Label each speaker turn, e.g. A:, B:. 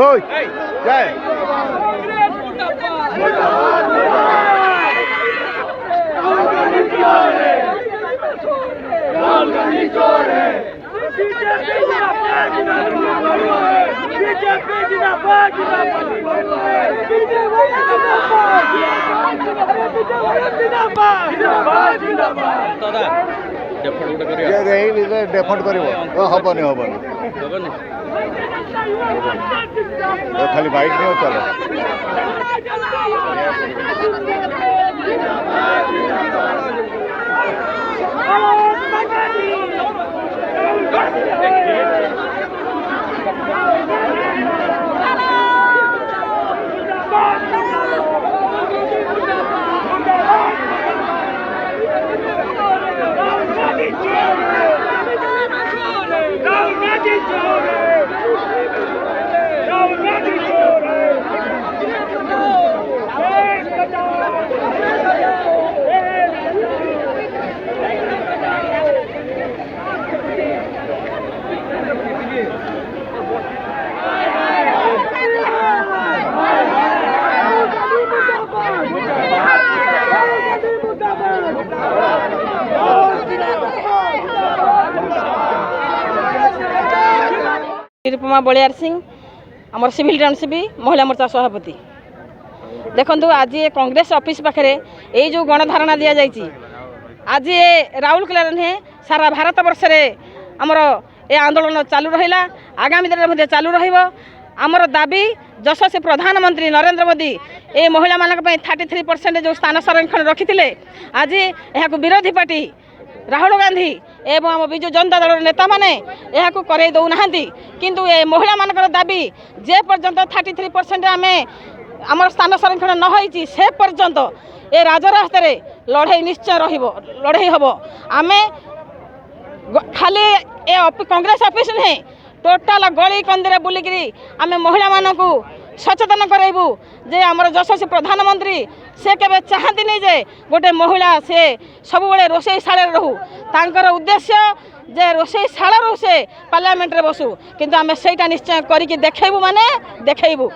A: ओय जय डेफंड कर हबनी हबनी खाली बाइक नहीं चलो
B: निरुपमा बलियार सिंह आमर सिविल टाउनशिप महिला मोर्चा सभापति देखु आज ये कांग्रेस ऑफिस पाखे ये जो गणधारणा दि जाइए आज ये राउरकेला नुहे सारा भारत वर्ष में आमर ये आंदोलन चालू रहा आगामी दिन में चालू रमर दाबी यशस्वी प्रधानमंत्री नरेंद्र मोदी ये महिला मान 33% जो स्थान संरक्षण रखी आज यह विरोधी पार्टी राहुल गांधी एवं आम विजु जनता दल नेता मैंने यह करे दौना किंतु ये महिला मान दाबी जे पर्यंत 33% आम आम स्थान संरक्षण न होती से पर्यंत ये राजरास्ता लड़े निश्चय लड़े हम आम खाली ये कांग्रेस ऑफिस नुहे टोटाल गली कंदी बुलिकी आम महिला मानक सचेतन कराइबू जे आमर यशस्वी प्रधानमंत्री से केबे चाहती नहीं जे गोटे महिला से सब बड़े रोषे शाला रहू तांकर उद्देश्य जे रोषे शाला से पार्लियामेंट रे बसू किंतु आम सेटा निश्चय करिकी देखैबू माने देखैबू।